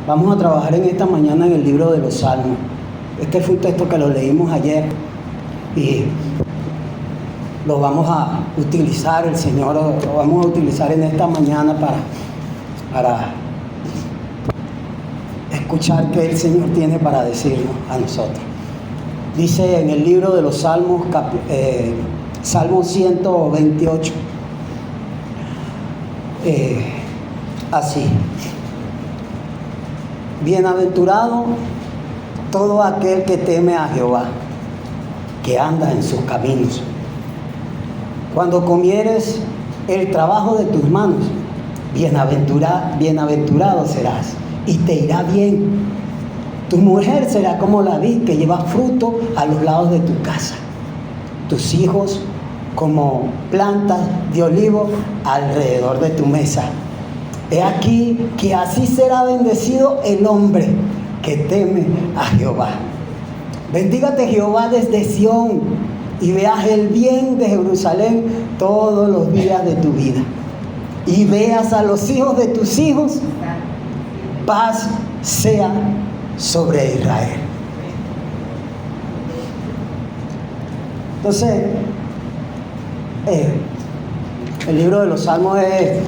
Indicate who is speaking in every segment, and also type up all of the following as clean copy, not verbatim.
Speaker 1: Vamos a trabajar en esta mañana en el libro de los Salmos. Este fue un texto que lo leímos ayer y lo vamos a utilizar, el Señor lo vamos a utilizar en esta mañana para escuchar qué el Señor tiene para decirnos a nosotros. Dice en el libro de los Salmos, Salmo 128, así: bienaventurado todo aquel que teme a Jehová, que anda en sus caminos. Cuando comieres el trabajo de tus manos, bienaventurado serás y te irá bien. Tu mujer será como la vid que lleva fruto a los lados de tu casa. Tus hijos como plantas de olivo alrededor de tu mesa. He aquí que así será bendecido el hombre que teme a Jehová. Bendígate Jehová desde Sión y veas el bien de Jerusalén todos los días de tu vida. Y veas a los hijos de tus hijos. Paz sea sobre Israel. Entonces, el libro de los Salmos es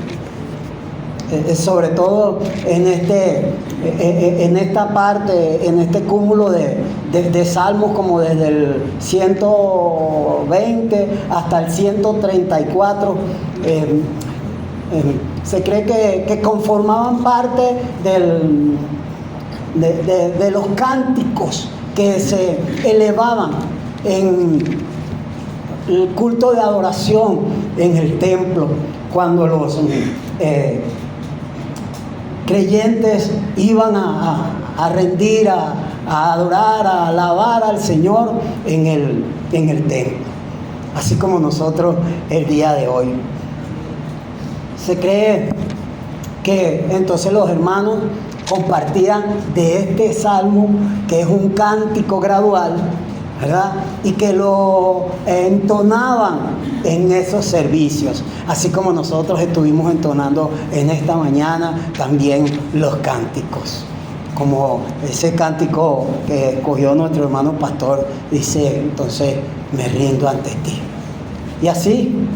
Speaker 1: sobre todo en esta parte, en este cúmulo de salmos, como desde el 120 hasta el 134, se cree que conformaban parte de los cánticos que se elevaban en el culto de adoración en el templo, cuando los creyentes iban a rendir, a adorar, a alabar al Señor en el templo, así como nosotros el día de hoy. Se cree que entonces los hermanos compartían de este salmo, que es un cántico gradual, ¿verdad? Y que lo entonaban en esos servicios, así como nosotros estuvimos entonando en esta mañana también los cánticos, como ese cántico que escogió nuestro hermano pastor, dice: entonces me rindo ante ti. Y así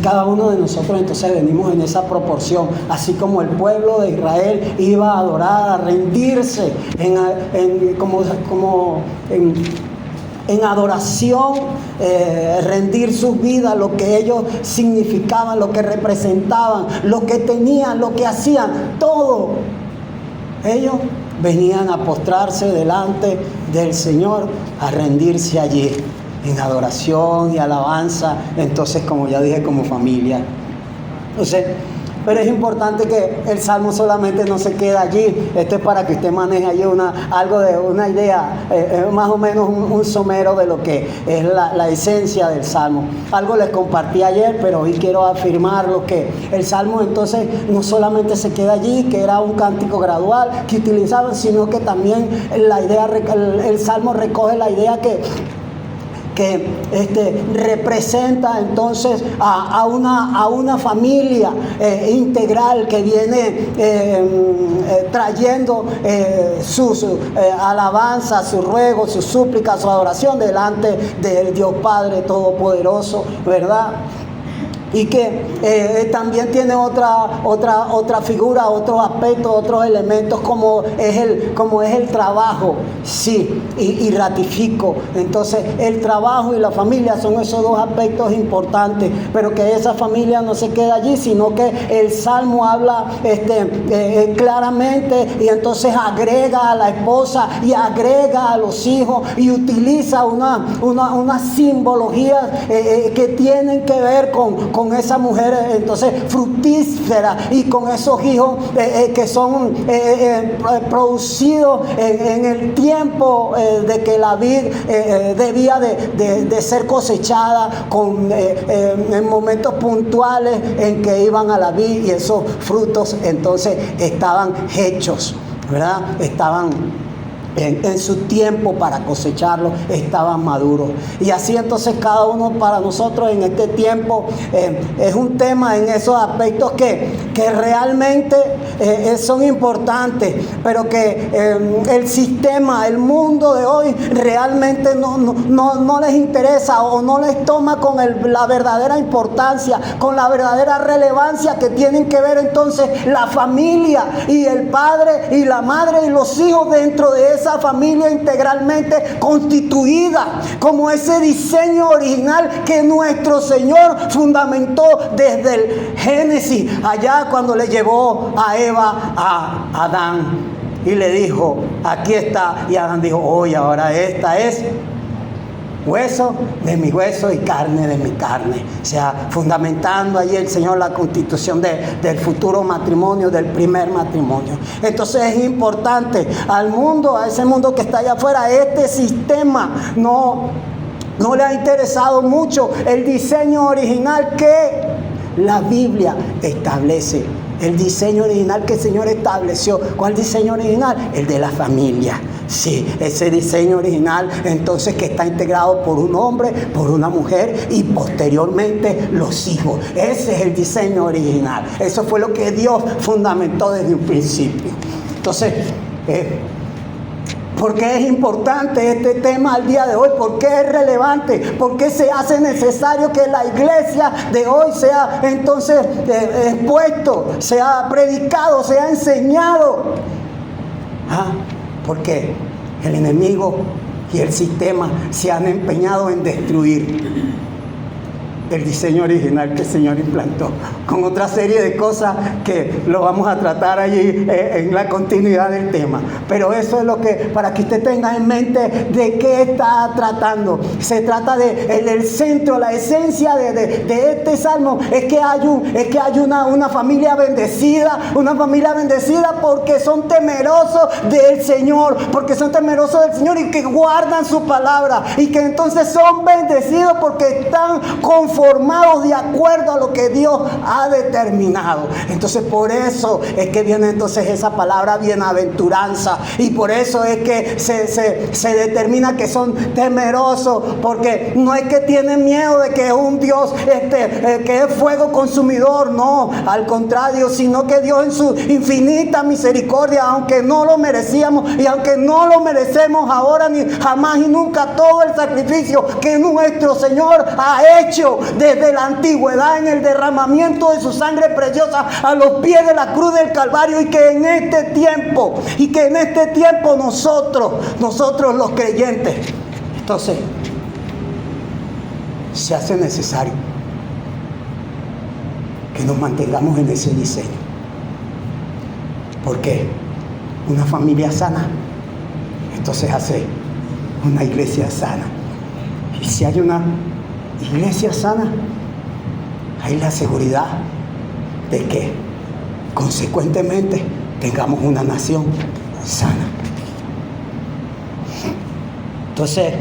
Speaker 1: cada uno de nosotros entonces venimos en esa proporción, así como el pueblo de Israel iba a adorar, a rendirse en adoración, rendir sus vidas, lo que ellos significaban, lo que representaban, lo que tenían, lo que hacían, todo. Ellos venían a postrarse delante del Señor, a rendirse allí en adoración y alabanza. Entonces, como ya dije, como familia. Entonces, pero es importante que el salmo solamente no se quede allí. Esto es para que usted maneje allí algo de una idea, más o menos un somero de lo que es la esencia del salmo. Algo les compartí ayer, pero hoy quiero afirmarlo, que el salmo entonces no solamente se queda allí, que era un cántico gradual que utilizaban, sino que también el salmo recoge la idea que representa entonces a una familia integral que viene trayendo sus alabanzas, sus ruegos, sus súplicas, su adoración delante del Dios Padre Todopoderoso, ¿verdad? Y que también tiene otra figura, otros aspectos, otros elementos, como es el trabajo. Sí, y ratifico. Entonces, el trabajo y la familia son esos dos aspectos importantes, pero que esa familia no se queda allí, sino que el Salmo habla claramente, y entonces agrega a la esposa y agrega a los hijos y utiliza unas simbologías que tienen que ver con esa mujer entonces fructífera, y con esos hijos que son producidos en el tiempo de que la vid debía de ser cosechada, en momentos puntuales en que iban a la vid, y esos frutos entonces estaban hechos, ¿verdad? Estaban en su tiempo para cosecharlo, estaban maduros. Y así entonces cada uno para nosotros en este tiempo es un tema en esos aspectos que realmente son importantes, pero que el sistema, el mundo de hoy realmente no les interesa o no les toma con la verdadera importancia, con la verdadera relevancia que tienen que ver entonces la familia y el padre y la madre y los hijos dentro de esa familia integralmente constituida, como ese diseño original que nuestro Señor fundamentó desde el Génesis, allá cuando le llevó a Eva a Adán y le dijo, aquí está, y Adán dijo, oye, ahora esta es hueso de mi hueso y carne de mi carne. O sea, fundamentando allí el Señor la constitución del futuro matrimonio, del primer matrimonio. Entonces es importante al mundo, a ese mundo que está allá afuera, este sistema no le ha interesado mucho el diseño original que la Biblia establece. El diseño original que el Señor estableció. ¿Cuál diseño original? El de la familia. Sí, ese diseño original entonces que está integrado por un hombre, por una mujer y posteriormente los hijos. Ese es el diseño original. Eso fue lo que Dios fundamentó desde un principio. Entonces, ¿por qué es importante este tema al día de hoy? ¿Por qué es relevante? ¿Por qué se hace necesario que la iglesia de hoy sea entonces expuesto, sea predicado, sea enseñado? Porque el enemigo y el sistema se han empeñado en destruir el diseño original que el Señor implantó, con otra serie de cosas que lo vamos a tratar allí en la continuidad del tema. Pero eso es lo que, para que usted tenga en mente de qué está tratando. Se trata del centro, la esencia de este salmo es que hay una familia bendecida porque son temerosos del Señor, y que guardan su palabra, y que entonces son bendecidos porque están conformados de acuerdo a lo que Dios ha determinado. Entonces por eso es que viene entonces esa palabra bienaventuranza, y por eso es que se determina que son temerosos, porque no es que tienen miedo de que un Dios que es fuego consumidor, no, al contrario, sino que Dios en su infinita misericordia, aunque no lo merecíamos y aunque no lo merecemos ahora ni jamás y nunca, todo el sacrificio que nuestro Señor ha hecho desde la antigüedad en el derramamiento de su sangre preciosa a los pies de la cruz del Calvario, y que en este tiempo nosotros los creyentes, entonces se hace necesario que nos mantengamos en ese diseño, porque una familia sana entonces hace una iglesia sana, y si hay una iglesia sana, hay la seguridad de que consecuentemente tengamos una nación sana. Entonces,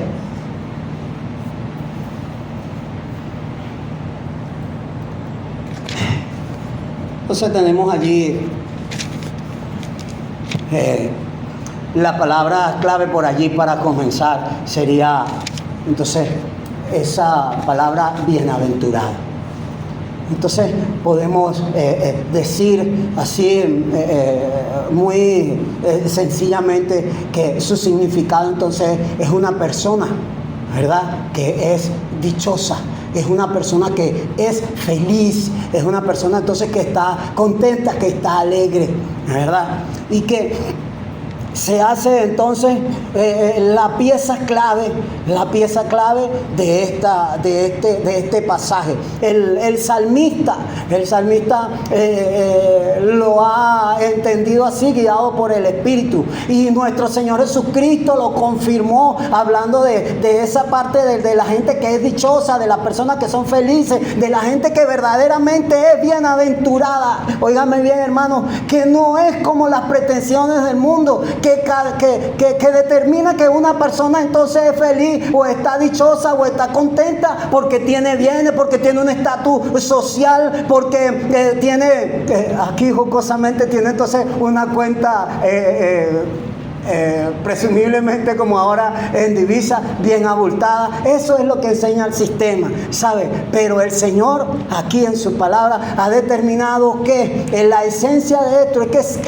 Speaker 1: tenemos allí la palabra clave por allí para comenzar sería entonces esa palabra bienaventurado. Entonces podemos decir así muy sencillamente que su significado entonces es una persona, ¿verdad?, que es dichosa, es una persona que es feliz, es una persona entonces que está contenta, que está alegre, ¿verdad? Y que se hace entonces la pieza clave de este pasaje. El salmista lo ha entendido así, guiado por el Espíritu, y nuestro Señor Jesucristo lo confirmó hablando de esa parte de la gente que es dichosa, de las personas que son felices, de la gente que verdaderamente es bienaventurada. Óigame bien, hermano, que no es como las pretensiones del mundo, que determina que una persona entonces es feliz o está dichosa o está contenta porque tiene bienes, porque tiene un estatus social, porque tiene, aquí jocosamente tiene entonces una cuenta presumiblemente como ahora en divisa, bien abultada. Eso es lo que enseña el sistema, ¿sabe? Pero el Señor aquí en su palabra ha determinado que en la esencia de esto es que es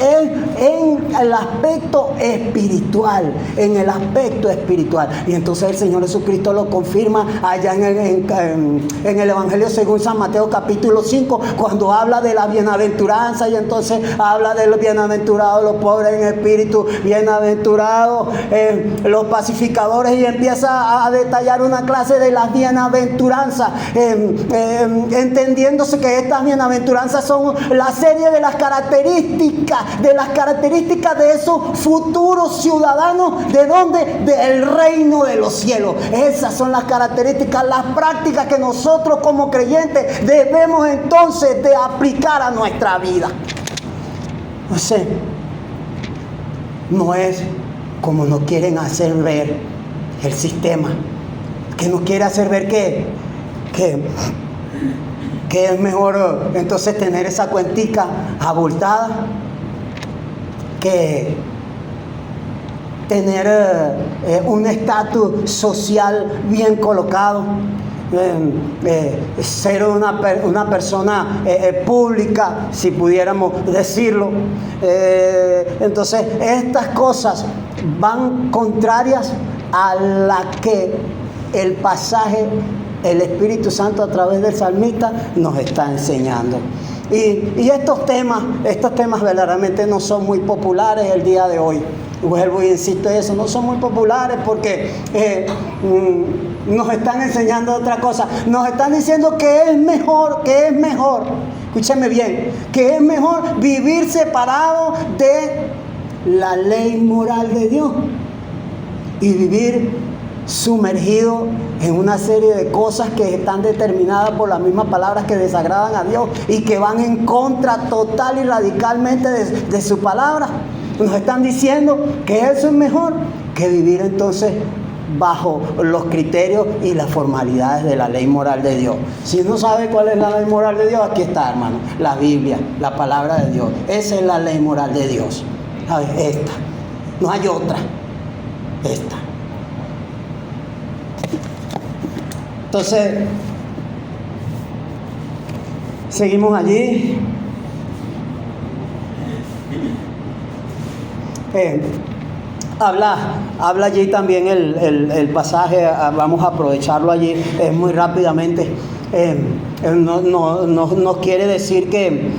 Speaker 1: en el aspecto espiritual, en el aspecto espiritual. Y entonces el Señor Jesucristo lo confirma allá en el Evangelio según San Mateo capítulo 5, cuando habla de la bienaventuranza, y entonces habla de los bienaventurados los pobres en espíritu, bienaventurados los pacificadores, y empieza a detallar una clase de las bienaventuranzas, entendiéndose que estas bienaventuranzas son la serie de las características de esos futuros ciudadanos, ¿de dónde? Del reino de los cielos. Esas son las características, las prácticas que nosotros como creyentes debemos entonces de aplicar a nuestra vida. No sé, no es como nos quieren hacer ver el sistema, que nos quiere hacer ver que es mejor entonces tener esa cuentica abultada que tener un estatus social bien colocado, ser una persona pública, si pudiéramos decirlo. Entonces estas cosas van contrarias a la que el pasaje, el Espíritu Santo a través del salmista nos está enseñando. Y estos temas verdaderamente no son muy populares el día de hoy. Vuelvo y insisto en eso, no son muy populares porque nos están enseñando otra cosa. Nos están diciendo que es mejor, escúcheme bien, que es mejor vivir separado de la ley moral de Dios y vivir sumergido en una serie de cosas que están determinadas por las mismas palabras que desagradan a Dios y que van en contra total y radicalmente de su palabra. Nos están diciendo que eso es mejor que vivir entonces bajo los criterios y las formalidades de la ley moral de Dios. Si no sabe cuál es la ley moral de Dios, aquí está, hermano, la Biblia, la palabra de Dios. Esa es la ley moral de Dios. ¿Sabes? Esta. No hay otra. Esta. Entonces, seguimos allí. Habla allí también el pasaje, vamos a aprovecharlo allí muy rápidamente. Nos quiere decir que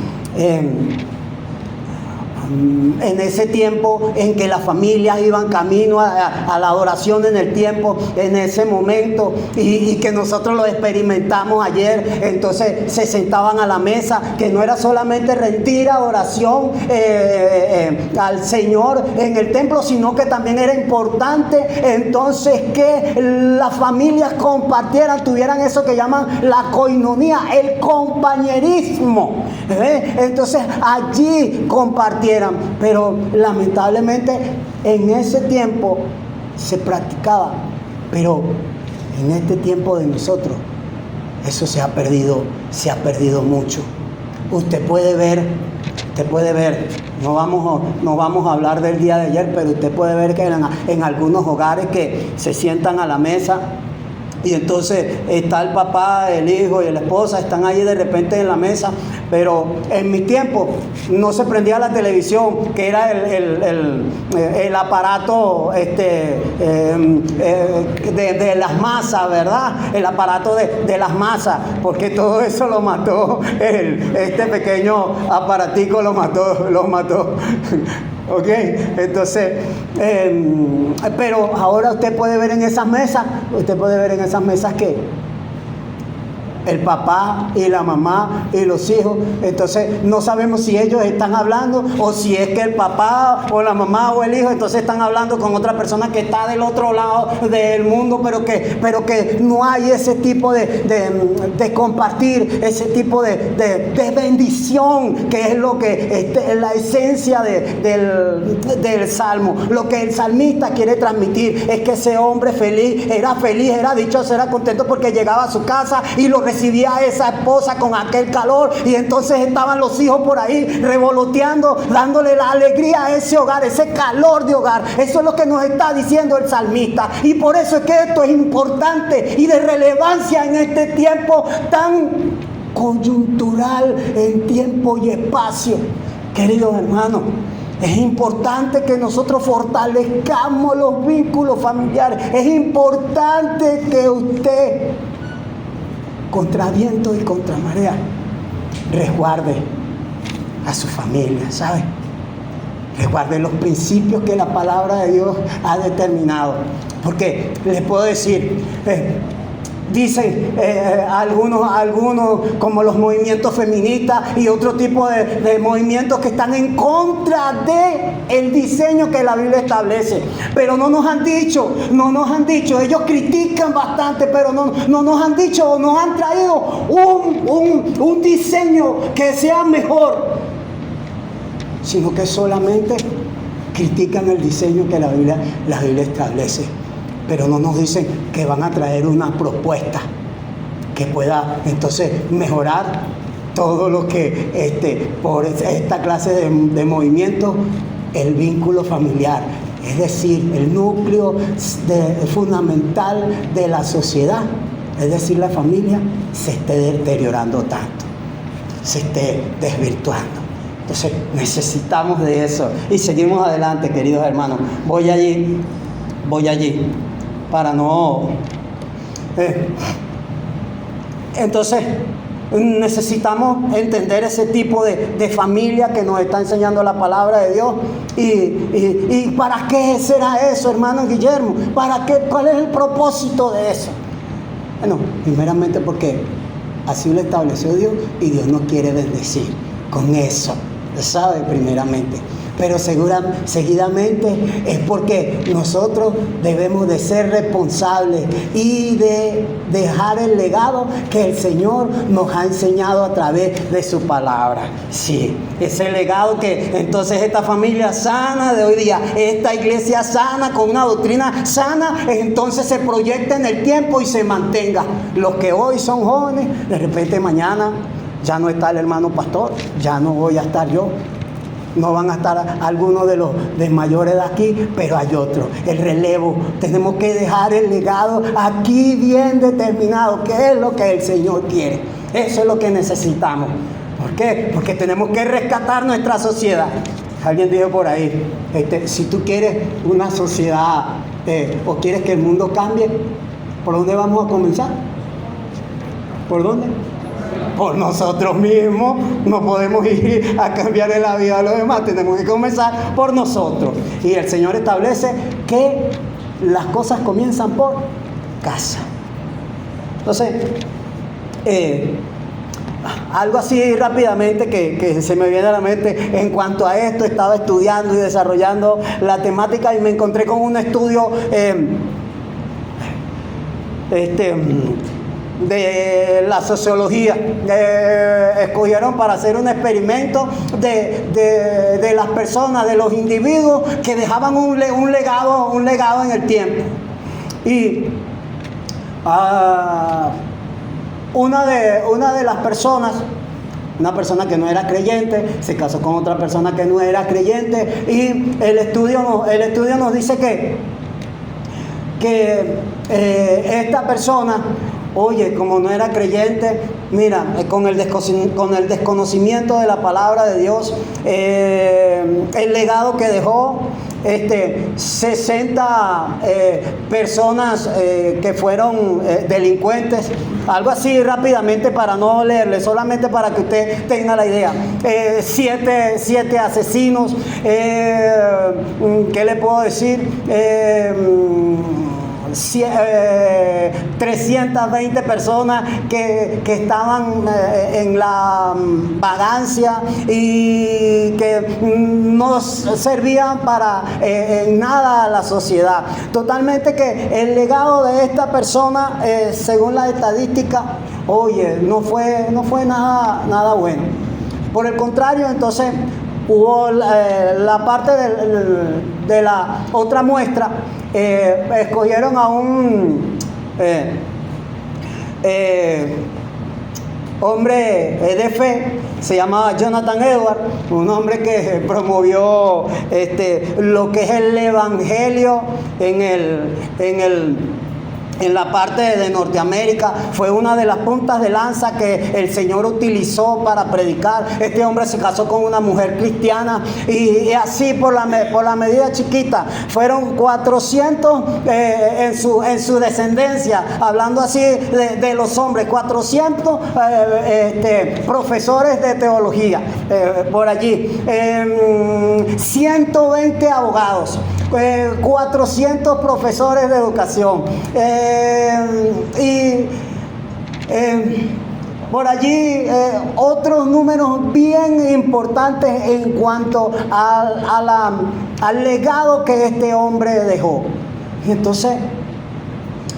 Speaker 1: en ese tiempo en que las familias iban camino a la adoración en el tiempo, en ese momento, y que nosotros lo experimentamos ayer, entonces se sentaban a la mesa, que no era solamente rendir adoración al Señor en el templo, sino que también era importante entonces que las familias compartieran, tuvieran eso que llaman la coinonía, el compañerismo. Entonces allí compartieran, pero lamentablemente en ese tiempo se practicaba, pero en este tiempo de nosotros eso se ha perdido mucho. Usted puede ver, no vamos a hablar del día de ayer, pero usted puede ver que en algunos hogares que se sientan a la mesa y entonces está el papá, el hijo y la esposa, están ahí de repente en la mesa. Pero en mi tiempo no se prendía la televisión, que era el aparato de las masas, ¿verdad? El aparato de las masas, porque todo eso lo mató, este pequeño aparatico lo mató. Ok, entonces, pero ahora usted puede ver en esas mesas que el papá y la mamá y los hijos, entonces no sabemos si ellos están hablando o si es que el papá o la mamá o el hijo entonces están hablando con otra persona que está del otro lado del mundo, pero que no hay ese tipo de compartir, ese tipo de bendición, que es lo que es la esencia del salmo. Lo que el salmista quiere transmitir es que ese hombre era feliz, era dichoso, era contento porque llegaba a su casa y lo recibía recibía a esa esposa con aquel calor, y entonces estaban los hijos por ahí revoloteando, dándole la alegría a ese hogar, ese calor de hogar. Eso es lo que nos está diciendo el salmista, y por eso es que esto es importante y de relevancia en este tiempo tan coyuntural en tiempo y espacio. Queridos hermanos, es importante que nosotros fortalezcamos los vínculos familiares. Es importante que usted, contra viento y contra marea, resguarde a su familia, ¿sabe? Resguarde los principios que la palabra de Dios ha determinado. Porque les puedo decir, dicen algunos como los movimientos feministas y otro tipo de movimientos que están en contra del diseño que la Biblia establece. Pero no nos han dicho, ellos critican bastante, pero no nos han dicho o nos han traído un diseño que sea mejor, sino que solamente critican el diseño que la Biblia establece. Pero no nos dicen que van a traer una propuesta que pueda entonces mejorar todo lo que por esta clase de movimiento, el vínculo familiar, es decir, el núcleo fundamental de la sociedad, es decir, la familia, se esté deteriorando tanto, se esté desvirtuando. Entonces necesitamos de eso. Y seguimos adelante, queridos hermanos. Voy allí para no... Entonces necesitamos entender ese tipo de familia que nos está enseñando la palabra de Dios. ¿Y para qué será eso, hermano Guillermo? ¿Para qué? ¿Cuál es el propósito de eso? Bueno, primeramente porque así lo estableció Dios, y Dios nos quiere bendecir con eso, ¿sabe? Primeramente. Pero seguidamente es porque nosotros debemos de ser responsables y de dejar el legado que el Señor nos ha enseñado a través de su palabra. Sí, ese legado que entonces esta familia sana de hoy día, esta iglesia sana con una doctrina sana, entonces se proyecta en el tiempo y se mantenga. Los que hoy son jóvenes, de repente mañana ya no está el hermano pastor, ya no voy a estar yo. No van a estar algunos de los de mayores de aquí, pero hay otros. El relevo. Tenemos que dejar el legado aquí bien determinado. ¿Qué es lo que el Señor quiere? Eso es lo que necesitamos. ¿Por qué? Porque tenemos que rescatar nuestra sociedad. Alguien dijo por ahí, si tú quieres una sociedad o quieres que el mundo cambie, ¿por dónde vamos a comenzar? ¿Por dónde? Por nosotros mismos. No podemos ir a cambiar la vida de los demás, tenemos que comenzar por nosotros. Y el Señor establece que las cosas comienzan por casa. Entonces, algo así rápidamente que se me viene a la mente en cuanto a esto. Estaba estudiando y desarrollando la temática y me encontré con un estudio de la sociología. Escogieron para hacer un experimento de las personas, de los individuos que dejaban un legado en el tiempo. Y una de las personas, una persona que no era creyente, se casó con otra persona que no era creyente, y el estudio nos dice que esta persona, oye, como no era creyente, mira, con el desconocimiento de la palabra de Dios, el legado que dejó, 60 personas que fueron delincuentes, algo así rápidamente para no leerle, solamente para que usted tenga la idea. 7 asesinos, ¿qué le puedo decir? 320 personas que estaban en la vagancia y que no servían para nada a la sociedad. Totalmente que el legado de esta persona, según la estadística, oye, no fue nada bueno. Por el contrario, entonces hubo la parte de la otra muestra. Escogieron a hombre de fe, se llamaba Jonathan Edwards, un hombre que promovió lo que es el evangelio en la parte de Norteamérica. Fue una de las puntas de lanza que el Señor utilizó para predicar. Este hombre se casó con una mujer cristiana y así por la medida chiquita fueron 400 en su descendencia, hablando así de los hombres, 400 profesores de teología por allí, 120 abogados, 400 profesores de educación, por allí otros números bien importantes en cuanto al legado que este hombre dejó. Entonces,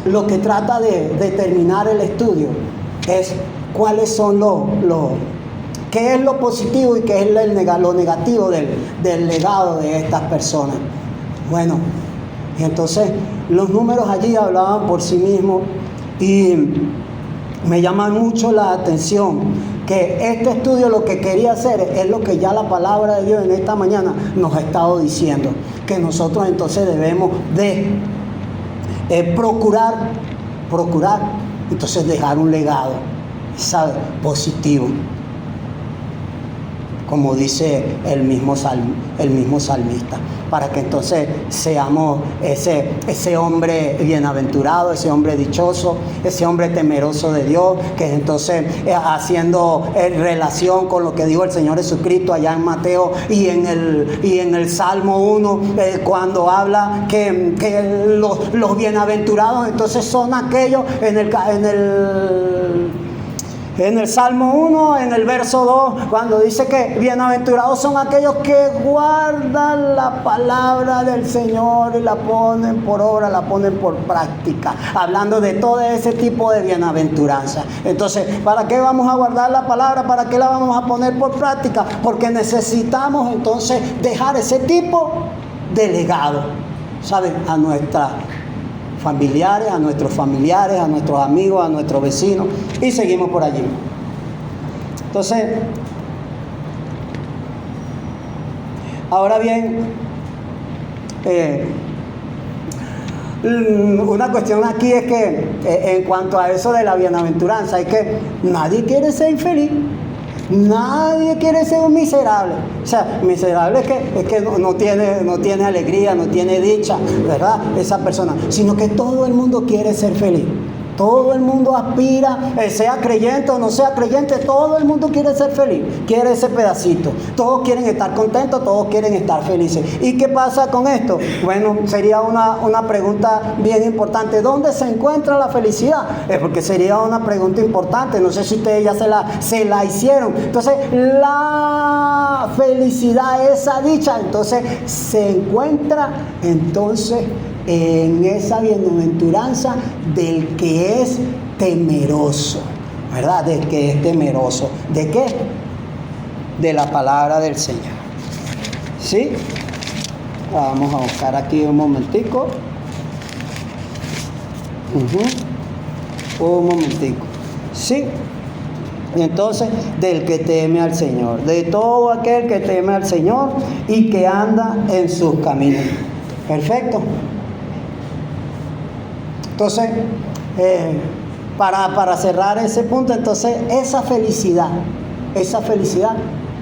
Speaker 1: lo que trata de determinar el estudio es cuáles son qué es lo positivo y qué es lo negativo del legado de estas personas. Bueno, y entonces los números allí hablaban por sí mismos y me llama mucho la atención que este estudio lo que quería hacer es lo que ya la palabra de Dios en esta mañana nos ha estado diciendo, que nosotros entonces debemos de procurar, entonces dejar un legado, ¿sabe? Positivo, como dice el mismo salmista, para que entonces seamos ese hombre bienaventurado, ese hombre dichoso, ese hombre temeroso de Dios, que entonces haciendo relación con lo que dijo el Señor Jesucristo allá en Mateo y en el Salmo 1, cuando habla que los bienaventurados entonces son aquellos en el Salmo 1, en el verso 2, cuando dice que bienaventurados son aquellos que guardan la palabra del Señor y la ponen por obra, la ponen por práctica, hablando de todo ese tipo de bienaventuranza. Entonces, ¿para qué vamos a guardar la palabra? ¿Para qué la vamos a poner por práctica? Porque necesitamos entonces dejar ese tipo de legado, ¿saben? A nuestros familiares, a nuestros amigos, a nuestros vecinos, y seguimos por allí. Entonces, ahora bien, una cuestión aquí es que en cuanto a eso de la bienaventuranza, es que nadie quiere ser infeliz. Nadie quiere ser un miserable. O sea, miserable es que no tiene alegría, no tiene dicha, ¿verdad? Esa persona. Sino que todo el mundo quiere ser feliz. Todo el mundo aspira, sea creyente o no sea creyente, todo el mundo quiere ser feliz, quiere ese pedacito. Todos quieren estar contentos, todos quieren estar felices. ¿Y qué pasa con esto? Bueno, sería una pregunta bien importante. ¿Dónde se encuentra la felicidad? Porque sería una pregunta importante. No sé si ustedes ya se la hicieron. Entonces, la felicidad, esa dicha, entonces se encuentra entonces en esa bienaventuranza del que es temeroso, ¿verdad? Del que es temeroso. ¿De qué? De la palabra del Señor. ¿Sí? Vamos a buscar aquí un momentico. Un momentico. ¿Sí? Y entonces, del que teme al Señor. De todo aquel que teme al Señor y que anda en sus caminos. Perfecto. Entonces, para cerrar ese punto, entonces esa felicidad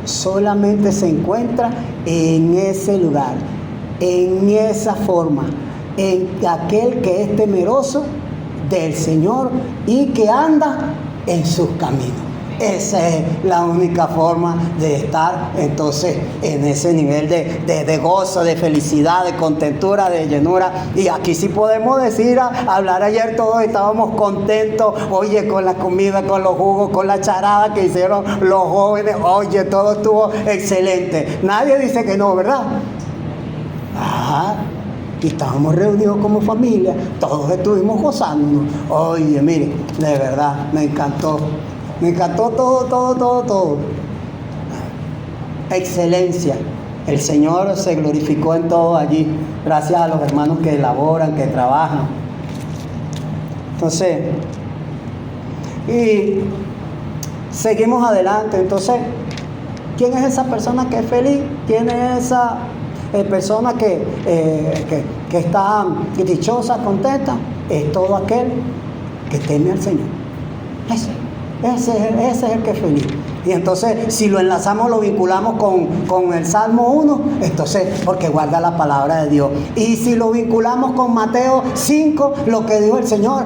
Speaker 1: solamente se encuentra en ese lugar, en esa forma, en aquel que es temeroso del Señor y que anda en sus caminos. Esa es la única forma de estar entonces en ese nivel de gozo, de felicidad, de contentura, de llenura. Y aquí sí podemos decir, hablar ayer todos estábamos contentos, oye, con la comida, con los jugos, con la charada que hicieron los jóvenes, oye, todo estuvo excelente. Nadie dice que no, ¿verdad? Y estábamos reunidos como familia, todos estuvimos gozándonos. Oye, mire, de verdad, me encantó todo. Excelencia. El Señor se glorificó en todo allí, gracias a los hermanos que elaboran, que trabajan. Entonces, y seguimos adelante. Entonces, ¿quién es esa persona que es feliz? ¿Quién es esa persona que está dichosa, contenta? Es todo aquel que teme al Señor. Ese es el que es feliz. Y entonces, si lo enlazamos, lo vinculamos con el Salmo 1, entonces, porque guarda la palabra de Dios. Y si lo vinculamos con Mateo 5, lo que dijo el Señor,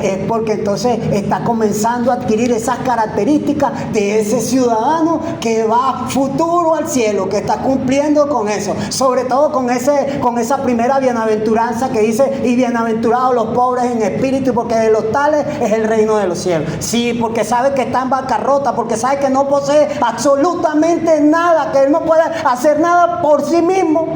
Speaker 1: es porque entonces está comenzando a adquirir esas características de ese ciudadano que va futuro al cielo, que está cumpliendo con eso. Sobre todo con esa primera bienaventuranza que dice, y bienaventurados los pobres en espíritu, porque de los tales es el reino de los cielos. Sí, porque sabe que está en bancarrota, porque sabe que no posee absolutamente nada, que él no puede hacer nada por sí mismo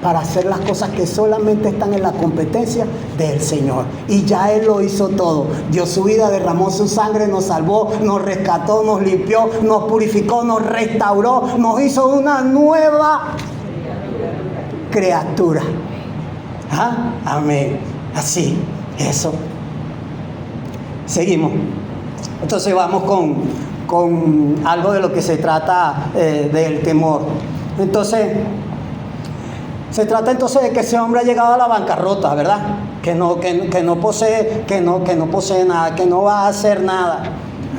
Speaker 1: para hacer las cosas que solamente están en la competencia del Señor. Y ya Él lo hizo todo. Dio su vida, derramó su sangre, nos salvó, nos rescató, nos limpió, nos purificó, nos restauró, nos hizo una nueva criatura. ¿Ah? Amén. Así, eso. Seguimos. Entonces vamos con algo de lo que se trata del temor. Entonces, se trata entonces de que ese hombre ha llegado a la bancarrota, ¿verdad? Que no posee nada, que no va a hacer nada,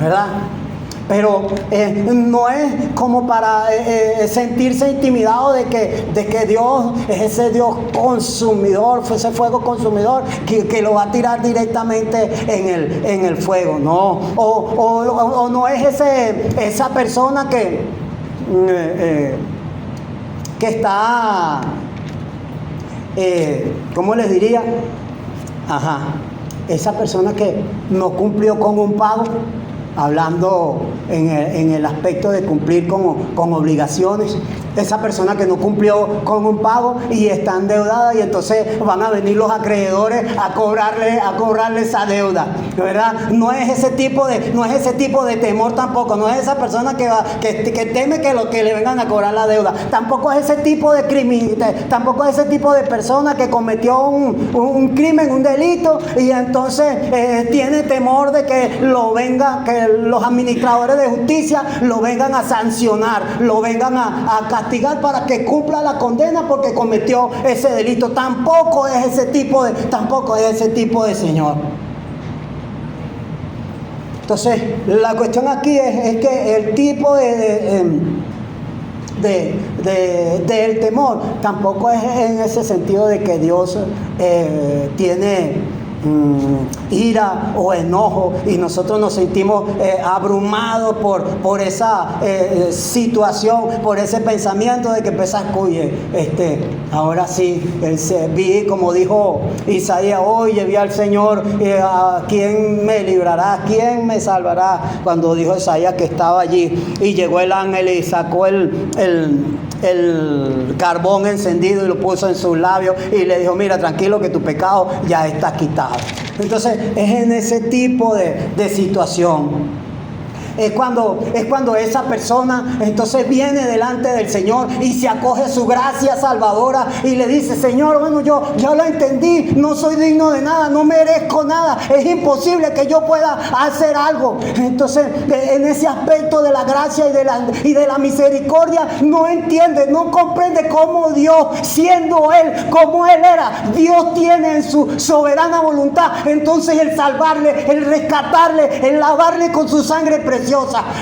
Speaker 1: ¿verdad? Pero no es como para sentirse intimidado de que Dios es ese Dios consumidor, fue ese fuego consumidor que lo va a tirar directamente en el fuego, no. O no es esa persona que está, ¿cómo les diría? Esa persona que no cumplió con un pago, hablando en el aspecto de cumplir con obligaciones. Esa persona que no cumplió con un pago y está endeudada, y entonces van a venir los acreedores a cobrarle esa deuda, ¿verdad? No es ese tipo de temor tampoco. No es esa persona que teme que le vengan a cobrar la deuda. Tampoco es ese tipo de crimen, tampoco es ese tipo de persona que cometió un crimen, un delito, y entonces tiene temor de que los administradores de justicia lo vengan a sancionar, lo vengan a castigar para que cumpla la condena porque cometió ese delito. Tampoco es ese tipo de señor. Entonces, la cuestión aquí es que el tipo del temor tampoco es en ese sentido de que Dios tiene ira o enojo y nosotros nos sentimos abrumados por esa situación, por ese pensamiento de que empezás, oye, ahora sí, vi, como dijo Isaías, oye, vi al Señor, ¿a quién me librará? ¿Quién me salvará? Cuando dijo Isaías que estaba allí y llegó el ángel y sacó el carbón encendido y lo puso en sus labios y le dijo, mira, tranquilo que tu pecado ya está quitado. Entonces es en ese tipo de situación. Es cuando esa persona entonces viene delante del Señor y se acoge a su gracia salvadora y le dice, Señor, bueno, yo ya lo entendí, no soy digno de nada, no merezco nada, es imposible que yo pueda hacer algo. Entonces, en ese aspecto de la gracia y de la misericordia, no entiende, no comprende cómo Dios, siendo Él como Él era, Dios tiene en su soberana voluntad, entonces el salvarle, el rescatarle, el lavarle con su sangre preciosa.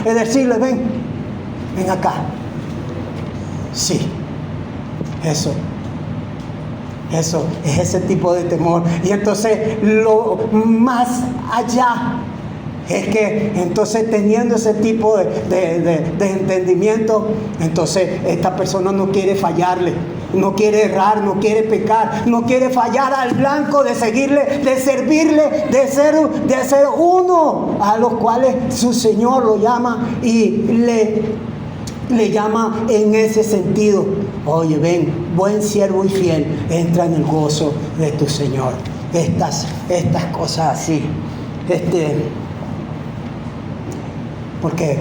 Speaker 1: Es decirle, ven acá. Sí, eso es ese tipo de temor. Y entonces lo más allá es que entonces teniendo ese tipo de entendimiento, entonces esta persona no quiere fallarle, no quiere errar, no quiere pecar, no quiere fallar al blanco de seguirle, de servirle, de ser uno a los cuales su Señor lo llama y le llama en ese sentido. Oye, ven, buen siervo y fiel, entra en el gozo de tu Señor. Estas cosas así. Porque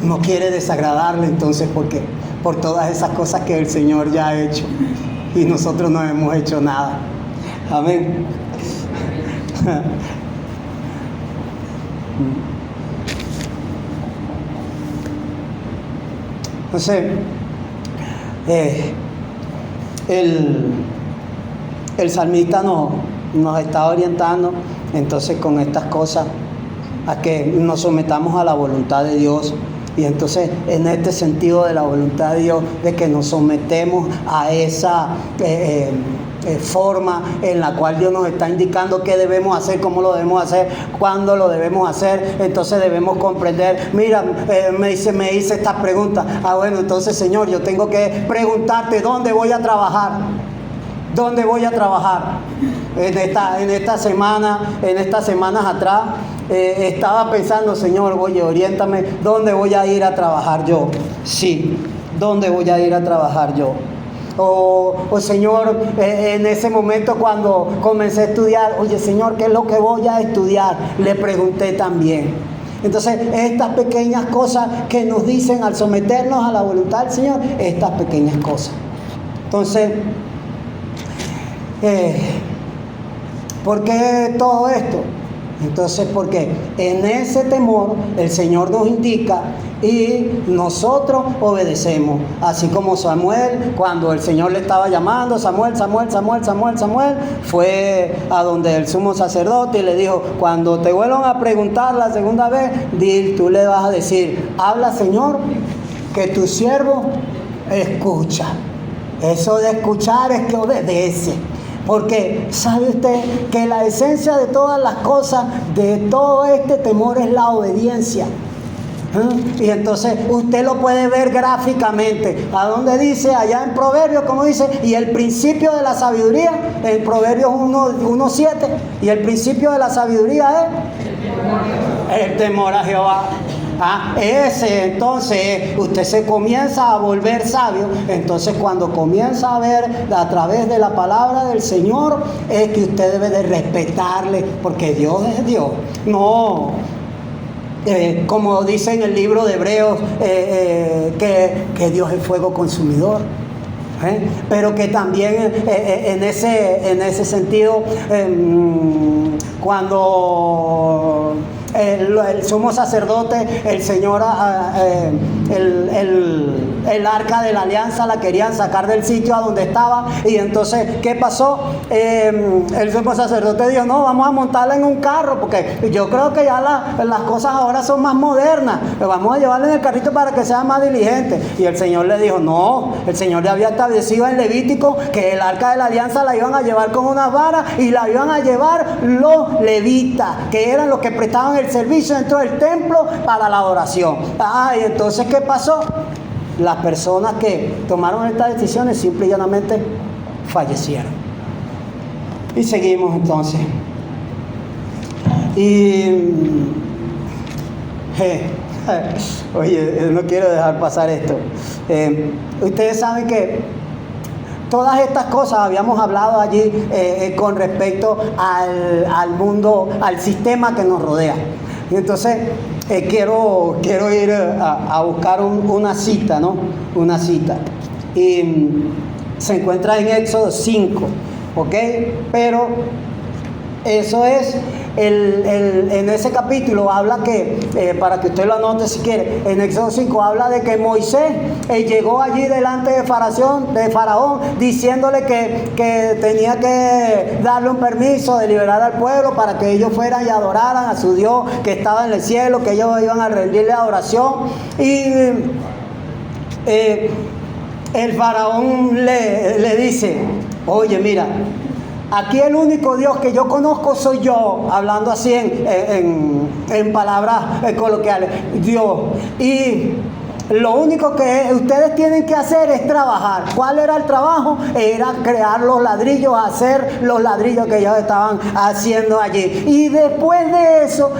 Speaker 1: no quiere desagradarle, entonces, porque por todas esas cosas que el Señor ya ha hecho y nosotros no hemos hecho nada. Amén. Entonces, el salmista nos está orientando entonces con estas cosas a que nos sometamos a la voluntad de Dios. Y entonces en este sentido de la voluntad de Dios, de que nos sometemos a esa forma en la cual Dios nos está indicando qué debemos hacer, cómo lo debemos hacer, cuándo lo debemos hacer, entonces debemos comprender. Mira, me hice estas preguntas. Bueno, entonces Señor, yo tengo que preguntarte dónde voy a trabajar. ¿Dónde voy a trabajar? En estas semanas atrás estaba pensando, Señor, oye, oriéntame, ¿dónde voy a ir a trabajar yo? Sí, ¿dónde voy a ir a trabajar yo? O Señor, en ese momento cuando comencé a estudiar, oye, Señor, ¿qué es lo que voy a estudiar? Le pregunté también. Entonces, estas pequeñas cosas que nos dicen al someternos a la voluntad del Señor, estas pequeñas cosas. Entonces, ¿por qué todo esto? Entonces, porque en ese temor el Señor nos indica y nosotros obedecemos. Así como Samuel, cuando el Señor le estaba llamando, Samuel, fue a donde el sumo sacerdote y le dijo, cuando te vuelvan a preguntar la segunda vez, tú le vas a decir, habla, Señor, que tu siervo escucha. Eso de escuchar es que obedece. Porque sabe usted que la esencia de todas las cosas, de todo este temor, es la obediencia. Y entonces usted lo puede ver gráficamente. ¿A dónde dice? Allá en Proverbios, como dice, y el principio de la sabiduría, en Proverbios 1:7, y el principio de la sabiduría es el temor a Jehová. Entonces usted se comienza a volver sabio. Entonces cuando comienza a ver a través de la palabra del Señor, es que usted debe de respetarle, porque Dios es Dios. No, como dice en el libro de Hebreos, que Dios es fuego consumidor. Pero que también en ese sentido, cuando el sumo sacerdote, el Señor, el arca de la alianza la querían sacar del sitio a donde estaba, y entonces ¿qué pasó? El sumo sacerdote dijo, no, vamos a montarla en un carro, porque yo creo que ya las cosas ahora son más modernas, vamos a llevarla en el carrito para que sea más diligente. Y el Señor le dijo, no, el Señor le había establecido en Levítico que el arca de la alianza la iban a llevar con unas varas y la iban a llevar los levitas, que eran los que prestaban el servicio dentro del templo para la adoración. Y entonces ¿qué pasó? Las personas que tomaron estas decisiones simple y llanamente fallecieron. Y seguimos entonces. Oye, no quiero dejar pasar esto. Ustedes saben que todas estas cosas habíamos hablado allí con respecto al mundo, al sistema que nos rodea. Y entonces quiero ir a buscar una cita, ¿no? Una cita. Y se encuentra en Éxodo 5, ¿ok? Pero eso es, en ese capítulo habla que, para que usted lo anote si quiere, en Éxodo 5 habla de que Moisés llegó allí delante de Faraón diciéndole que tenía que darle un permiso de liberar al pueblo para que ellos fueran y adoraran a su Dios que estaba en el cielo, que ellos iban a rendirle adoración. Y el Faraón le dice, oye, mira, aquí el único Dios que yo conozco soy yo, hablando así en palabras coloquiales, Dios. Y lo único que ustedes tienen que hacer es trabajar. ¿Cuál era el trabajo? Era crear los ladrillos, hacer los ladrillos que ellos estaban haciendo allí. Y después de eso,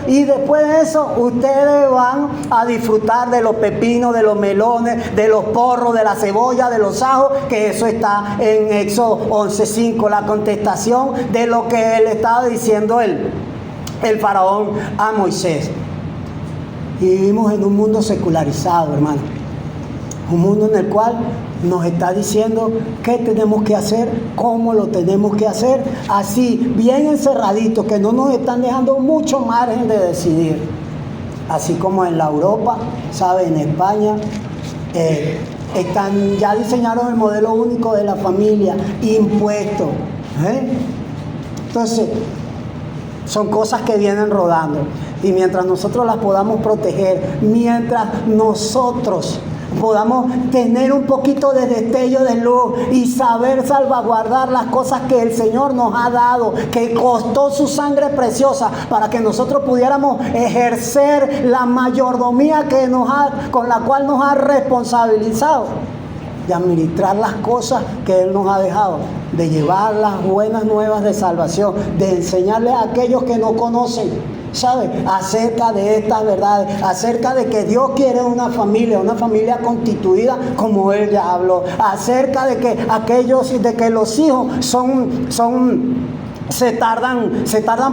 Speaker 1: ustedes van a disfrutar de los pepinos, de los melones, de los porros, de la cebolla, de los ajos, que eso está en Éxodo 11:5, la contestación de lo que él estaba diciendo el Faraón a Moisés. Y vivimos en un mundo secularizado, hermano. Un mundo en el cual nos está diciendo qué tenemos que hacer, cómo lo tenemos que hacer, así, bien encerraditos, que no nos están dejando mucho margen de decidir. Así como en la Europa, ¿sabe? En España, Ya diseñaron el modelo único de la familia, impuestos. Entonces, son cosas que vienen rodando. Y mientras nosotros las podamos proteger, mientras nosotros podamos tener un poquito de destello de luz y saber salvaguardar las cosas que el Señor nos ha dado, que costó su sangre preciosa para que nosotros pudiéramos ejercer la mayordomía con la cual nos ha responsabilizado, de administrar las cosas que Él nos ha dejado, de llevar las buenas nuevas de salvación, de enseñarles a aquellos que no conocen, ¿sabe?, acerca de estas verdades, acerca de que Dios quiere una familia constituida como Él ya habló, acerca de que los hijos se tardan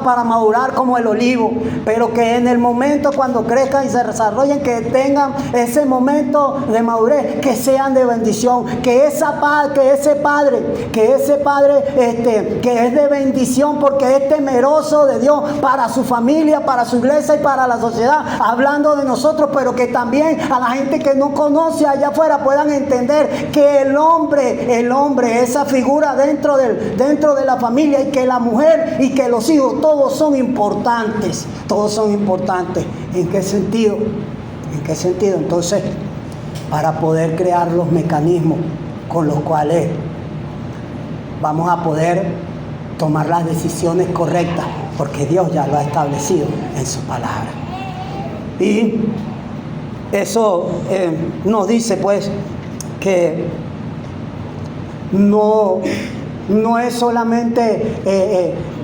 Speaker 1: para madurar como el olivo, pero que en el momento cuando crezcan y se desarrollen, que tengan ese momento de madurez, que sean de bendición, que ese padre que es de bendición porque es temeroso de Dios para su familia, para su iglesia y para la sociedad, hablando de nosotros, pero que también a la gente que no conoce allá afuera puedan entender que el hombre, esa figura dentro de la familia, y que la mujer y que los hijos, todos son importantes. ¿En qué sentido? Entonces, para poder crear los mecanismos con los cuales vamos a poder tomar las decisiones correctas, porque Dios ya lo ha establecido en su palabra. Y eso nos dice pues que no es solamente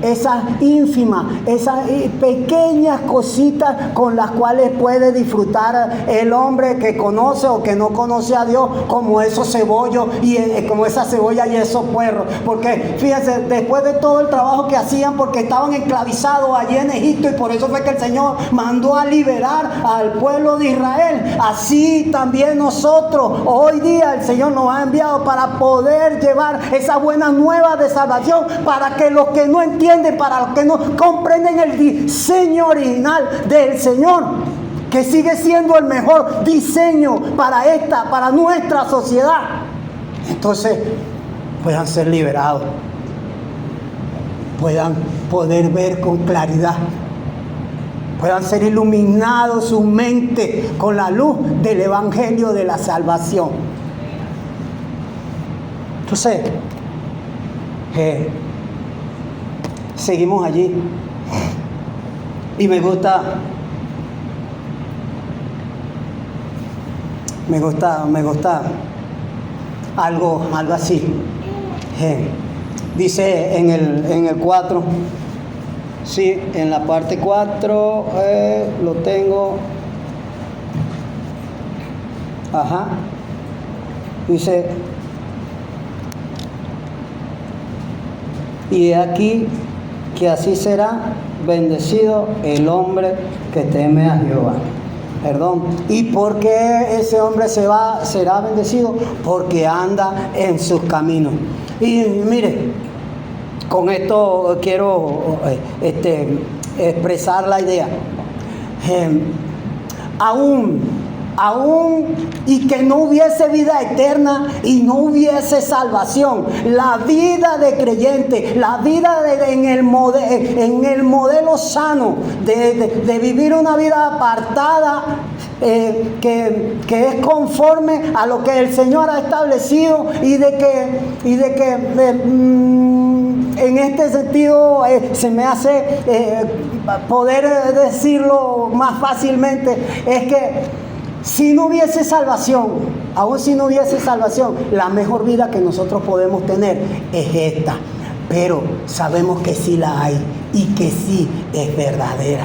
Speaker 1: esas ínfimas, esas pequeñas cositas con las cuales puede disfrutar el hombre que conoce o que no conoce a Dios, como esos cebollos y como esa cebolla y esos puerros. Porque fíjense, después de todo el trabajo que hacían, porque estaban esclavizados allí en Egipto, y por eso fue que el Señor mandó a liberar al pueblo de Israel, así también nosotros hoy día el Señor nos ha enviado para poder llevar esa buena nueva de salvación, para que los que no entienden, para los que no comprenden el diseño original del Señor, que sigue siendo el mejor diseño para nuestra sociedad, entonces puedan ser liberados, puedan poder ver con claridad, puedan ser iluminados su mente con la luz del Evangelio de la salvación. Entonces, seguimos allí, y me gusta algo así. Dice en el 4, sí, en la parte 4 lo tengo. Dice: y he aquí que así será bendecido el hombre que teme a Jehová. ¿Y por qué ese hombre será bendecido? Porque anda en sus caminos. Y mire, con esto quiero expresar la idea. Aún y que no hubiese vida eterna y no hubiese salvación, la vida de creyente, la vida en el modelo sano de vivir una vida apartada, que es conforme a lo que el Señor ha establecido, y de que en este sentido se me hace poder decirlo más fácilmente, es que si no hubiese salvación, la mejor vida que nosotros podemos tener es esta. Pero sabemos que sí la hay y que sí es verdadera.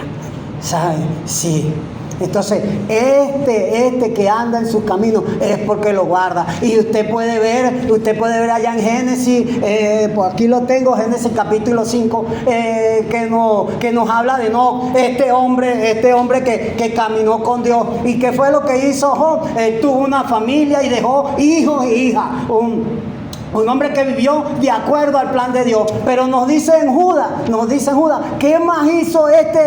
Speaker 1: ¿Saben? Sí. Entonces, este que anda en sus caminos es porque lo guarda. Y usted puede ver allá en Génesis, por aquí lo tengo, Génesis capítulo 5, que nos habla de Enoc, este hombre que caminó con Dios. ¿Y qué fue lo que hizo Job? Tuvo una familia y dejó hijos e hijas. Un hombre que vivió de acuerdo al plan de Dios. Pero nos dice en Judas, ¿qué más hizo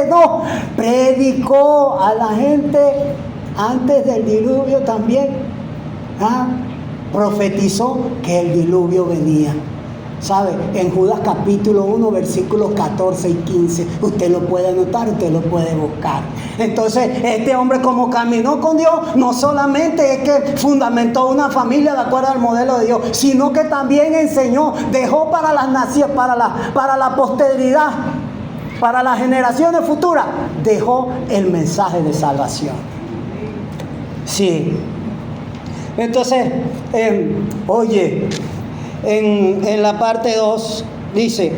Speaker 1: No, predicó a la gente antes del diluvio también. profetizó que el diluvio venía. ¿Sabe? En Judas capítulo 1, versículos 14 y 15. Usted lo puede anotar, usted lo puede buscar. Entonces, este hombre, como caminó con Dios, no solamente es que fundamentó una familia de acuerdo al modelo de Dios, sino que también enseñó, dejó para las naciones, para la posteridad, para las generaciones futuras, dejó el mensaje de salvación. Sí. Entonces, oye, en la parte 2 dice,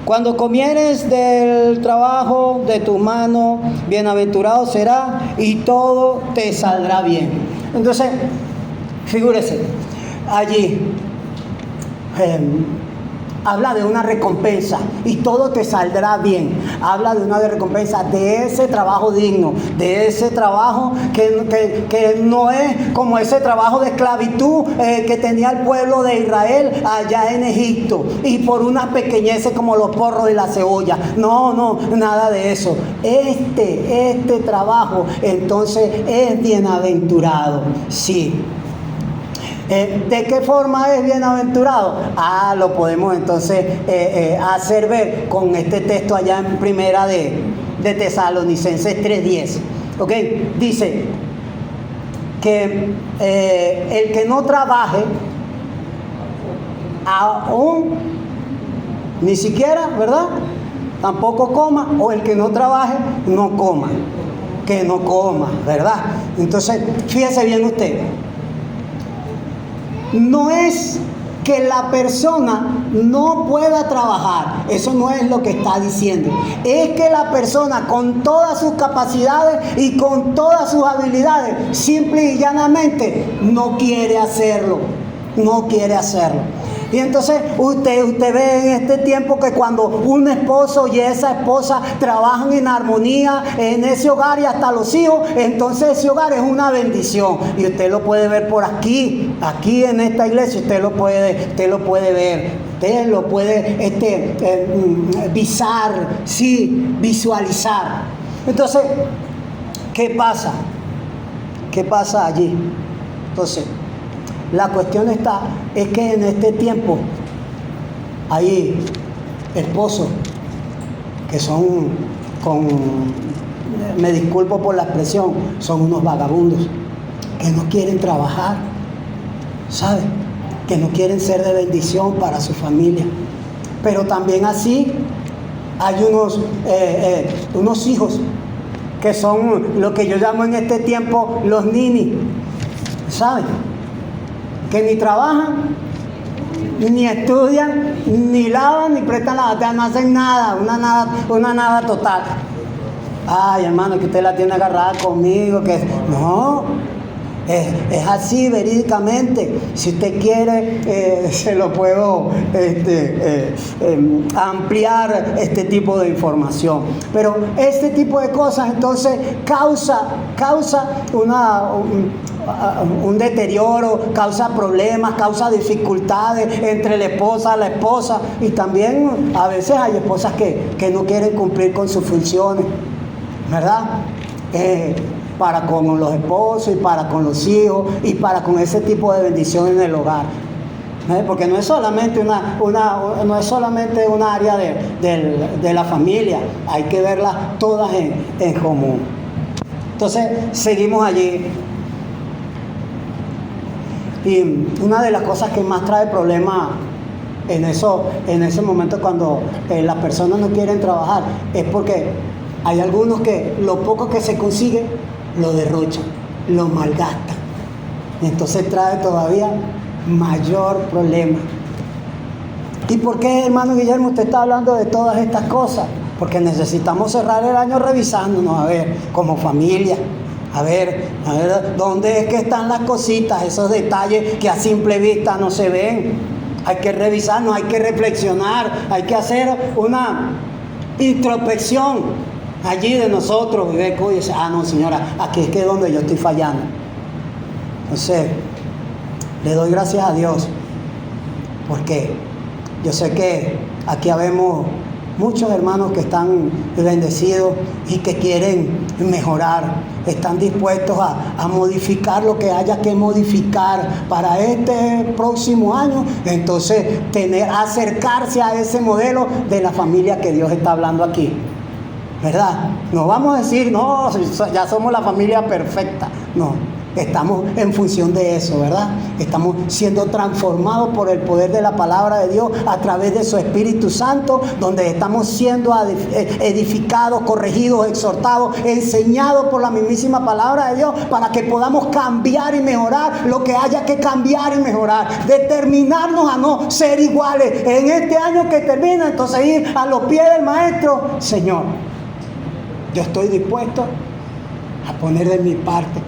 Speaker 1: cuando comieres del trabajo de tu mano, bienaventurado será y todo te saldrá bien. Entonces, figúrese, allí habla de una recompensa y todo te saldrá bien. Habla de una recompensa, de ese trabajo digno, de ese trabajo que no es como ese trabajo de esclavitud que tenía el pueblo de Israel allá en Egipto, y por unas pequeñeces como los porros y la cebolla. No, nada de eso. Este trabajo entonces es bienaventurado. Sí. ¿De qué forma es bienaventurado? Lo podemos entonces hacer ver con este texto allá en primera de Tesalonicenses 3:10. ¿Ok? Dice que el que no trabaje, aún ni siquiera, ¿verdad? Tampoco coma, o el que no trabaje, no coma. Que no coma, ¿verdad? Entonces, fíjese bien usted. No es que la persona no pueda trabajar, eso no es lo que está diciendo. Es que la persona, con todas sus capacidades y con todas sus habilidades, simple y llanamente no quiere hacerlo. No quiere hacerlo. Y entonces usted ve en este tiempo que cuando un esposo y esa esposa trabajan en armonía en ese hogar y hasta los hijos, entonces ese hogar es una bendición. Y usted lo puede ver por aquí en esta iglesia, usted lo puede ver. Usted lo puede visualizar. Entonces, ¿qué pasa? ¿Qué pasa allí? Entonces, la cuestión es que en este tiempo hay esposos que son, me disculpo por la expresión, son unos vagabundos que no quieren trabajar, ¿sabe? Que no quieren ser de bendición para su familia. Pero también así hay unos hijos que son lo que yo llamo en este tiempo los ninis, ¿saben? Que ni trabajan, ni estudian, ni lavan, ni prestan la batea, no hacen nada, una nada total. Ay, hermano, que usted la tiene agarrada conmigo, que no, es así verídicamente. Si usted quiere, se lo puedo ampliar este tipo de información. Pero este tipo de cosas entonces causa un deterioro, causa problemas, causa dificultades entre la esposa, y también a veces hay esposas que no quieren cumplir con sus funciones, ¿verdad? Para con los esposos y para con los hijos y para con ese tipo de bendición en el hogar. Porque no es solamente no es solamente un área de la familia, hay que verlas todas en común. Entonces seguimos allí. Y una de las cosas que más trae problemas en ese momento cuando las personas no quieren trabajar es porque hay algunos que lo poco que se consigue lo derrochan, lo malgastan. Y entonces trae todavía mayor problema. ¿Y por qué, hermano Guillermo, usted está hablando de todas estas cosas? Porque necesitamos cerrar el año revisándonos, a ver, como familia. A ver, ¿dónde es que están las cositas, esos detalles que a simple vista no se ven? Hay que revisarnos, hay que reflexionar, hay que hacer una introspección allí de nosotros y ver, no, señora, aquí es que es donde yo estoy fallando. Entonces, le doy gracias a Dios, porque yo sé que aquí habemos muchos hermanos que están bendecidos y que quieren mejorar, están dispuestos a modificar lo que haya que modificar para este próximo año. Entonces, acercarse a ese modelo de la familia que Dios está hablando aquí, ¿verdad? No vamos a decir, no, ya somos la familia perfecta. No, estamos en función de eso, ¿verdad? Estamos siendo transformados por el poder de la palabra de Dios a través de su Espíritu Santo, donde estamos siendo edificados, corregidos, exhortados, enseñados por la mismísima palabra de Dios, para que podamos cambiar y mejorar lo que haya que cambiar y mejorar, determinarnos a no ser iguales en este año que termina. Entonces, ir a los pies del Maestro: Señor, yo estoy dispuesto a poner de mi parte.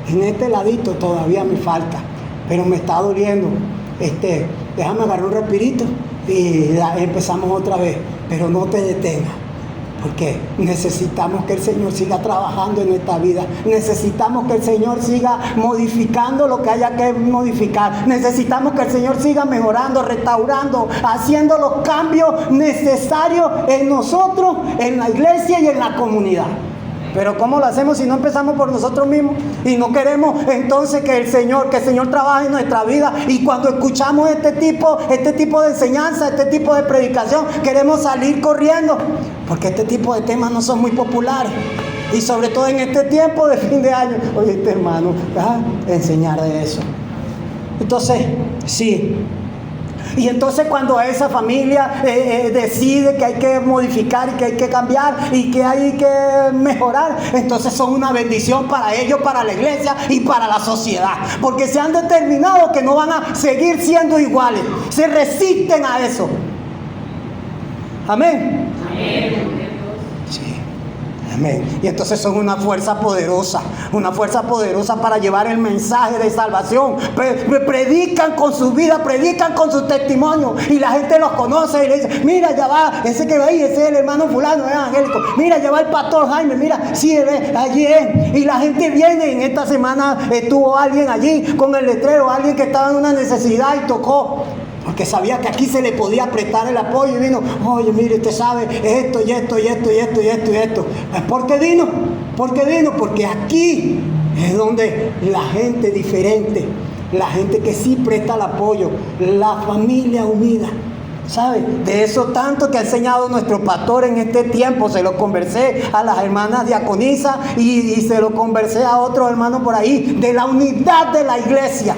Speaker 1: En este ladito todavía me falta, pero me está doliendo. Déjame agarrar un respirito y empezamos otra vez. Pero no te detengas, porque necesitamos que el Señor siga trabajando en esta vida. Necesitamos que el Señor siga modificando lo que haya que modificar. Necesitamos que el Señor siga mejorando, restaurando, haciendo los cambios necesarios en nosotros, en la iglesia y en la comunidad. Pero ¿cómo lo hacemos si no empezamos por nosotros mismos? Y no queremos entonces que el Señor trabaje en nuestra vida. Y cuando escuchamos este tipo de enseñanza, este tipo de predicación, queremos salir corriendo, porque este tipo de temas no son muy populares. Y sobre todo en este tiempo de fin de año. Oye, hermano, enseñar de eso. Entonces, sí. Y entonces cuando esa familia decide que hay que modificar y que hay que cambiar y que hay que mejorar, entonces son una bendición para ellos, para la iglesia y para la sociedad, porque se han determinado que no van a seguir siendo iguales, se resisten a eso. Amén. Amén. Sí. Amén. Y entonces son una fuerza poderosa para llevar el mensaje de salvación. Predican con su vida, predican con su testimonio, y la gente los conoce y le dice: mira, ya va ese que va ahí, ese es el hermano fulano, es evangélico. Mira, ya va el pastor Jaime, mira, sí, allí es. Y la gente viene. En esta semana estuvo alguien allí con el letrero, alguien que estaba en una necesidad y tocó, porque sabía que aquí se le podía prestar el apoyo, y vino: oye, mire, usted sabe esto y esto y esto y esto y esto y esto. ¿Por qué vino? Porque aquí es donde la gente diferente, la gente que sí presta el apoyo, la familia unida, ¿sabe? De eso tanto que ha enseñado nuestro pastor en este tiempo. Se lo conversé a las hermanas diaconisas y se lo conversé a otros hermanos por ahí, de la unidad de la iglesia.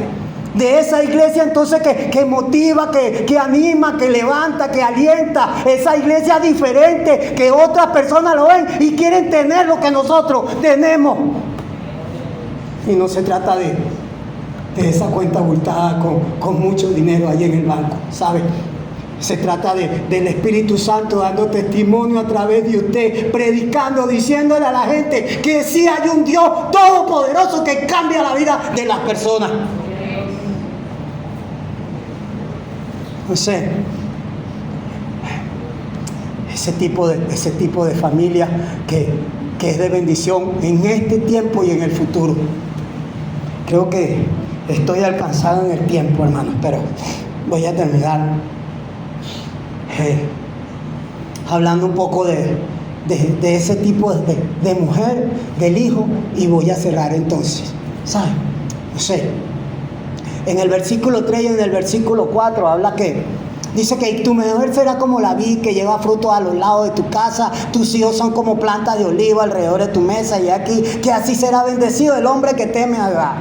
Speaker 1: De esa iglesia entonces que motiva, que anima, que levanta, que alienta. Esa iglesia diferente, que otras personas lo ven y quieren tener lo que nosotros tenemos. Y no se trata de esa cuenta abultada con mucho dinero ahí en el banco, ¿sabe? Se trata del Espíritu Santo dando testimonio a través de usted, predicando, diciéndole a la gente que sí hay un Dios todopoderoso que cambia la vida de las personas. No sé, ese tipo de familia que es de bendición en este tiempo y en el futuro. Creo que estoy alcanzado en el tiempo, hermanos, pero voy a terminar hablando un poco de ese tipo de mujer, del hijo, y voy a cerrar entonces. ¿Saben? No sé. En el versículo 3 y en el versículo 4 habla que dice que tu mujer será como la vid que lleva fruto a los lados de tu casa, tus hijos son como plantas de olivo alrededor de tu mesa, y aquí que así será bendecido el hombre que teme a Jehová.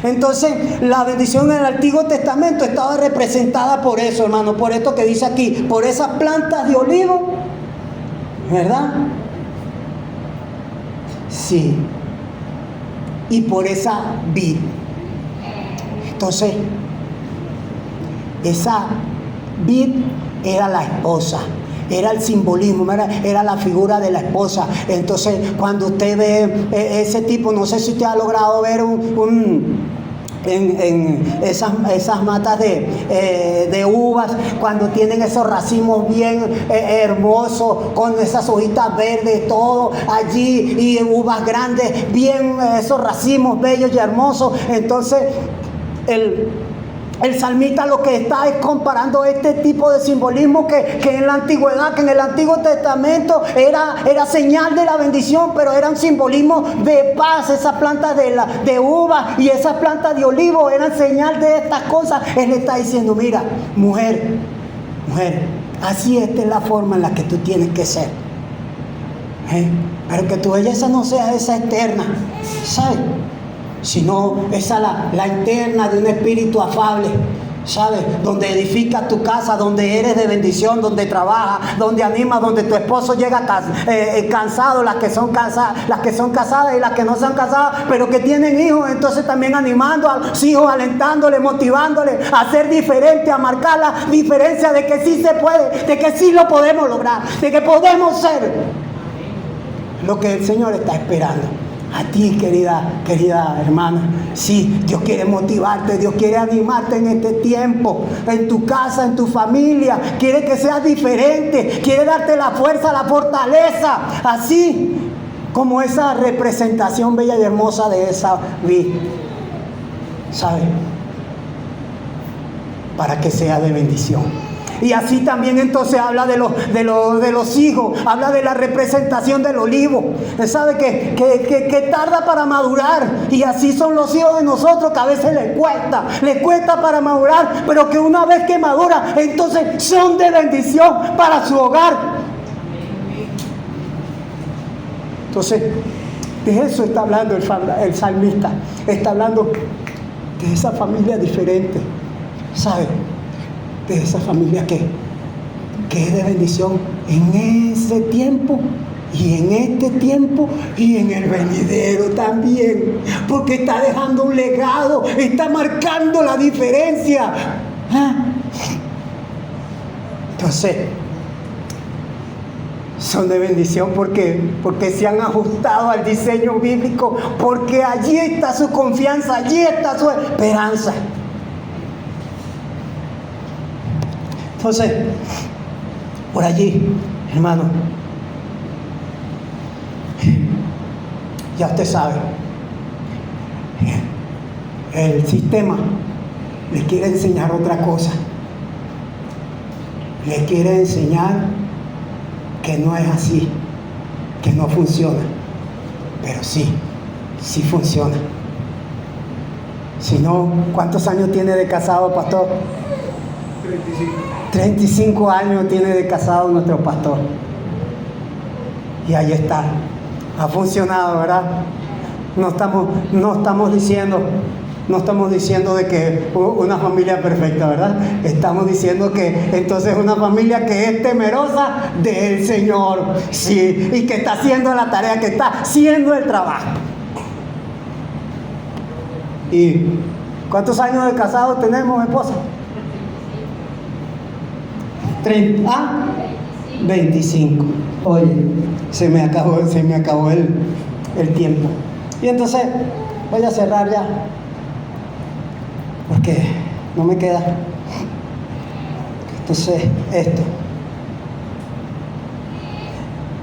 Speaker 1: Entonces la bendición en el Antiguo Testamento estaba representada por eso, hermano, por esto que dice aquí, por esas plantas de olivo, ¿verdad? Sí. Y por esa vid. Entonces, esa vid era la esposa, era el simbolismo, era la figura de la esposa. Entonces, cuando usted ve ese tipo, no sé si usted ha logrado ver en esas matas de uvas, cuando tienen esos racimos bien hermosos, con esas hojitas verdes, todo allí, y uvas grandes, bien, esos racimos bellos y hermosos. Entonces, El salmista lo que está es comparando este tipo de simbolismo que en la antigüedad, que en el Antiguo Testamento era señal de la bendición, pero era un simbolismo de paz. Esas plantas de uva y esas plantas de olivo eran señal de estas cosas. Él le está diciendo, mira, mujer, así esta es la forma en la que tú tienes que ser. Pero que tu belleza no sea esa externa, ¿sabes? Sino esa la interna de un espíritu afable, ¿sabes? Donde edificas tu casa, donde eres de bendición, donde trabajas, donde animas, donde tu esposo llega cansado, las que son casadas y las que no son casadas, pero que tienen hijos, entonces también animando a los hijos, alentándoles, motivándoles a ser diferentes, a marcar la diferencia de que sí se puede, de que sí lo podemos lograr, de que podemos ser lo que el Señor está esperando. A ti, querida hermana, sí, Dios quiere motivarte, Dios quiere animarte en este tiempo, en tu casa, en tu familia, quiere que seas diferente, quiere darte la fuerza, la fortaleza, así como esa representación bella y hermosa de esa vid, ¿sabes? Para que sea de bendición. Y así también entonces habla de los hijos, habla de la representación del olivo. ¿Sabe? Que tarda para madurar. Y así son los hijos de nosotros, que a veces les cuesta para madurar, pero que una vez que madura, entonces son de bendición para su hogar. Entonces, de eso está hablando el salmista. Está hablando de esa familia diferente, ¿sabe? De esa familia que es de bendición en ese tiempo y en este tiempo y en el venidero también, porque está dejando un legado, está marcando la diferencia. Entonces, son de bendición porque se han ajustado al diseño bíblico, porque allí está su confianza, allí está su esperanza. Entonces, por allí, hermano, ya usted sabe, el sistema le quiere enseñar otra cosa. Le quiere enseñar que no es así, que no funciona, pero sí funciona. Si no, ¿cuántos años tiene de casado, pastor? 35 años tiene de casado nuestro pastor. Y ahí está. Ha funcionado, ¿verdad? No estamos diciendo de que una familia perfecta, ¿verdad? Estamos diciendo que entonces es una familia que es temerosa del Señor. Sí, y que está haciendo la tarea, que está haciendo el trabajo. ¿Y cuántos años de casado tenemos, esposa? 25. Oye, se me acabó el tiempo. Y entonces voy a cerrar ya, porque no me queda. Entonces,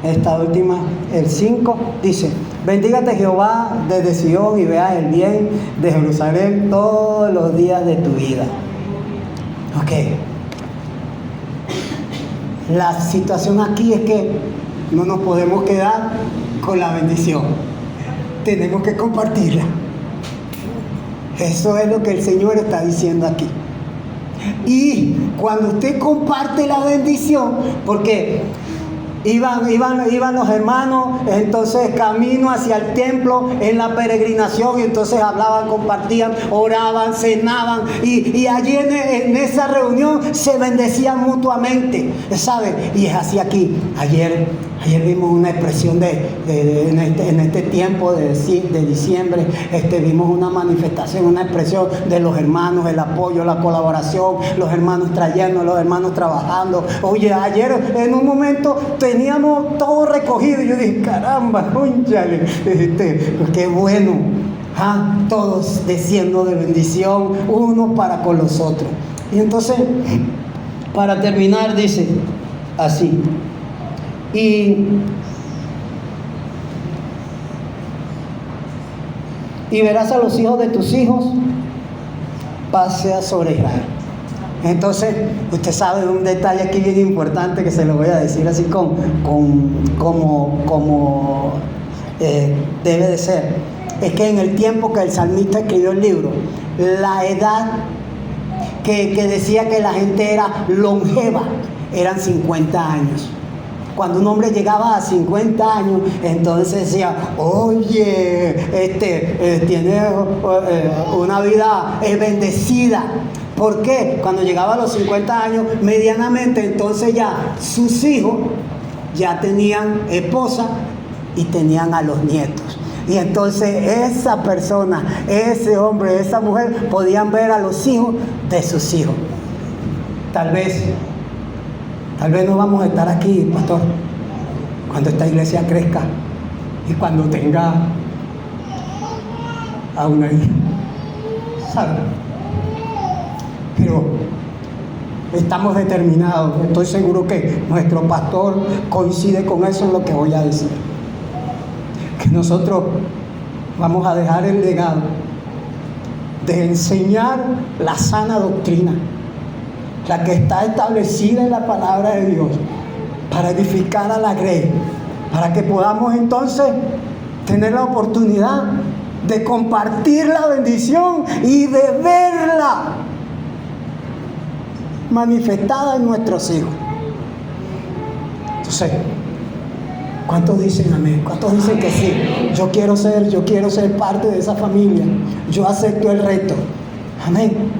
Speaker 1: esta última, el 5, dice: bendígate Jehová desde Sion y veas el bien de Jerusalén todos los días de tu vida. Ok. La situación aquí es que no nos podemos quedar con la bendición. Tenemos que compartirla. Eso es lo que el Señor está diciendo aquí. Y cuando usted comparte la bendición, porque iban los hermanos, entonces camino hacia el templo en la peregrinación, y entonces hablaban, compartían, oraban, cenaban, y allí en esa reunión se bendecían mutuamente, ¿sabe? Y es así aquí. Ayer vimos una expresión en este tiempo de diciembre, vimos una manifestación, una expresión de los hermanos, el apoyo, la colaboración, los hermanos trayendo, los hermanos trabajando. Oye, ayer en un momento teníamos todo recogido y yo dije, caramba, cónchale, qué bueno. Todos siendo de bendición unos para con los otros. Y entonces, para terminar, dice así: y verás a los hijos de tus hijos paz sea sobre Israel. Entonces, usted sabe un detalle aquí bien importante que se lo voy a decir así como debe de ser. Es que en el tiempo que el salmista escribió el libro, la edad que decía que la gente era longeva eran 50 años. Cuando un hombre llegaba a 50 años, entonces decía, oye, tiene una vida bendecida. ¿Por qué? Cuando llegaba a los 50 años, medianamente, entonces ya sus hijos ya tenían esposa y tenían a los nietos. Y entonces esa persona, ese hombre, esa mujer, podían ver a los hijos de sus hijos. Tal vez no vamos a estar aquí, pastor, cuando esta iglesia crezca y cuando tenga a una hija, ¿sabe? Pero estamos determinados. Estoy seguro que nuestro pastor coincide con eso en lo que voy a decir. Que nosotros vamos a dejar el legado de enseñar la sana doctrina, la que está establecida en la palabra de Dios, para edificar a la grey, para que podamos entonces tener la oportunidad de compartir la bendición y de verla manifestada en nuestros hijos. Entonces, ¿cuántos dicen amén? ¿Cuántos dicen que sí? Yo quiero ser parte de esa familia. Yo acepto el reto. Amén.